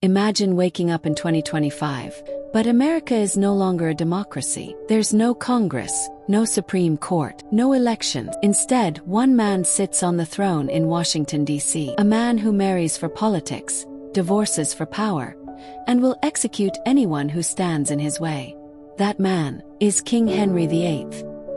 Imagine waking up in 2025, but America is no longer a democracy. There's no Congress, no Supreme Court, no elections. Instead, one man sits on the throne in Washington, D.C. A man who marries for politics, divorces for power, and will execute anyone who stands in his way. That man is King Henry VIII.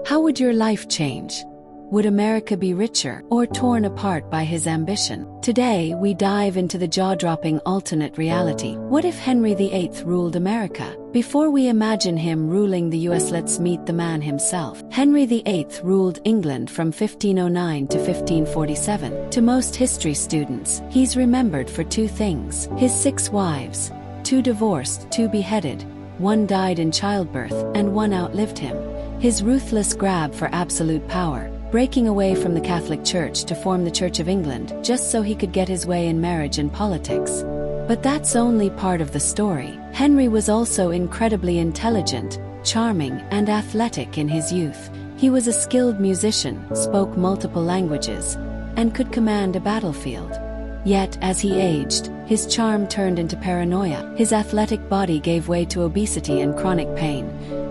How would your life change? Would America be richer or torn apart by his ambition? Today, we dive into the jaw-dropping alternate reality. What if Henry VIII ruled America? Before we imagine him ruling the US, let's meet the man himself. Henry VIII ruled England from 1509 to 1547. To most history students, he's remembered for two things: his 6 wives, 2 divorced, 2 beheaded, 1 died in childbirth, and 1 outlived him. His ruthless grab for absolute power, breaking away from the Catholic Church to form the Church of England just so he could get his way in marriage and politics. But that's only part of the story. Henry was also incredibly intelligent, charming, and athletic in his youth. He was a skilled musician, spoke multiple languages, and could command a battlefield. Yet, as he aged, his charm turned into paranoia. His athletic body gave way to obesity and chronic pain,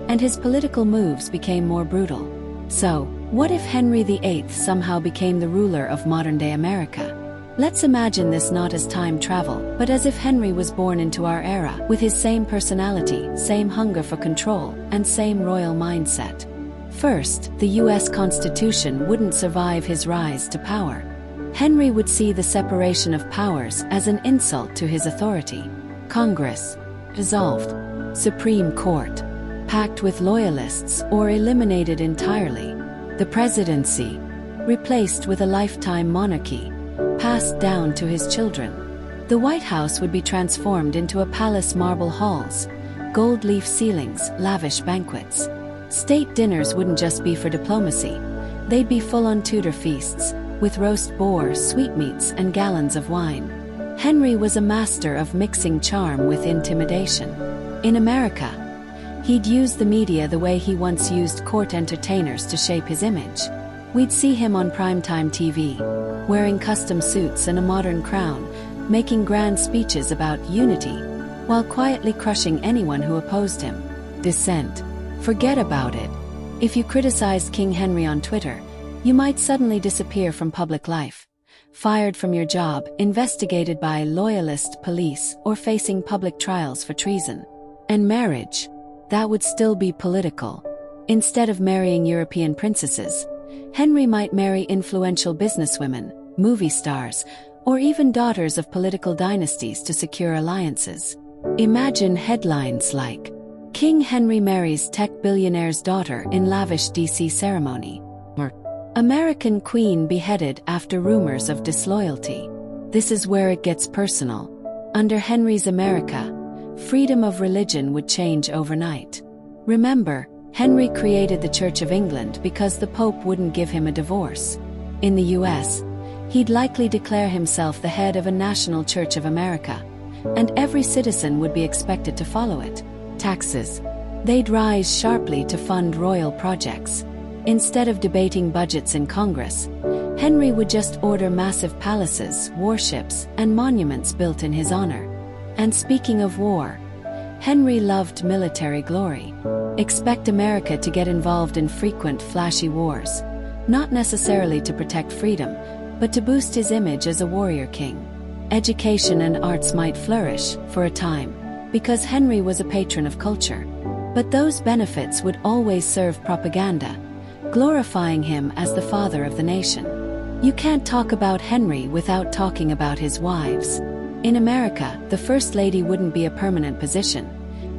and his political moves became more brutal. So, what if Henry VIII somehow became the ruler of modern-day America? Let's imagine this not as time travel, but as if Henry was born into our era, with his same personality, same hunger for control, and same royal mindset. First, the US Constitution wouldn't survive his rise to power. Henry would see the separation of powers as an insult to his authority. Congress dissolved. Supreme Court packed with loyalists or eliminated entirely. The presidency replaced with a lifetime monarchy, passed down to his children. The White House would be transformed into a palace: marble halls, gold leaf ceilings, lavish banquets. State dinners wouldn't just be for diplomacy. They'd be full-on Tudor feasts, with roast boar, sweetmeats, and gallons of wine. Henry was a master of mixing charm with intimidation. In America, he'd use the media the way he once used court entertainers to shape his image. We'd see him on primetime TV, wearing custom suits and a modern crown, making grand speeches about unity, while quietly crushing anyone who opposed him. Dissent. Forget about it. If you criticized King Henry on Twitter, you might suddenly disappear from public life, fired from your job, investigated by loyalist police, or facing public trials for treason. And marriage, that would still be political. Instead of marrying European princesses, Henry might marry influential businesswomen, movie stars, or even daughters of political dynasties to secure alliances. Imagine headlines like, "King Henry marries tech billionaire's daughter in lavish DC ceremony," or "American Queen beheaded after rumors of disloyalty." This is where it gets personal. Under Henry's America, freedom of religion would change overnight. Remember, Henry created the Church of England because the Pope wouldn't give him a divorce. In the US, he'd likely declare himself the head of a national Church of America, and every citizen would be expected to follow it. Taxes. They'd rise sharply to fund royal projects. Instead of debating budgets in Congress, Henry would just order massive palaces, warships, and monuments built in his honor. And speaking of war, Henry loved military glory. Expect America to get involved in frequent flashy wars, not necessarily to protect freedom, but to boost his image as a warrior king. Education and arts might flourish, for a time, because Henry was a patron of culture. But those benefits would always serve propaganda, glorifying him as the father of the nation. You can't talk about Henry without talking about his wives. In America, the First Lady wouldn't be a permanent position.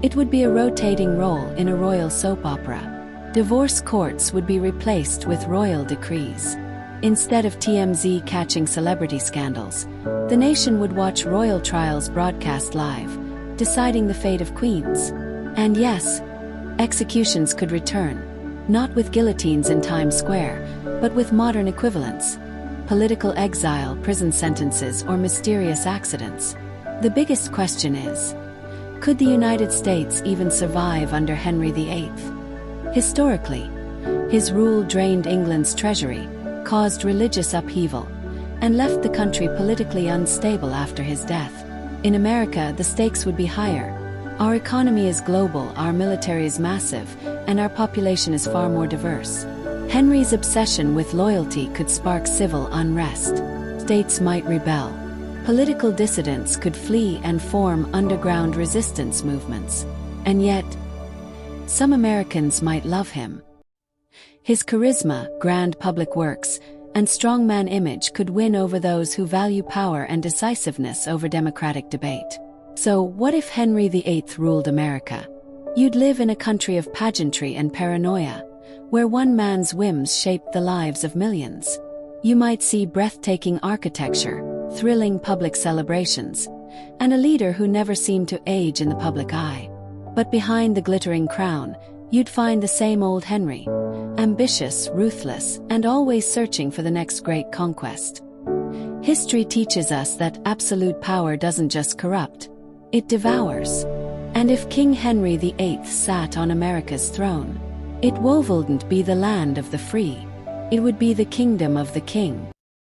It would be a rotating role in a royal soap opera. Divorce courts would be replaced with royal decrees. Instead of TMZ catching celebrity scandals, the nation would watch royal trials broadcast live, deciding the fate of queens. And yes, executions could return, not with guillotines in Times Square, but with modern equivalents: political exile, prison sentences, or mysterious accidents. The biggest question is, could the United States even survive under Henry VIII? Historically, his rule drained England's treasury, caused religious upheaval, and left the country politically unstable after his death. In America, the stakes would be higher. Our economy is global, our military is massive, and our population is far more diverse. Henry's obsession with loyalty could spark civil unrest. States might rebel. Political dissidents could flee and form underground resistance movements. And yet, some Americans might love him. His charisma, grand public works, and strongman image could win over those who value power and decisiveness over democratic debate. So, what if Henry VIII ruled America? You'd live in a country of pageantry and paranoia, where one man's whims shaped the lives of millions. You might see breathtaking architecture, thrilling public celebrations, and a leader who never seemed to age in the public eye. But behind the glittering crown, you'd find the same old Henry, ambitious, ruthless, and always searching for the next great conquest. History teaches us that absolute power doesn't just corrupt, it devours. And if King Henry VIII sat on America's throne, it wouldn't be the land of the free. It would be the kingdom of the king.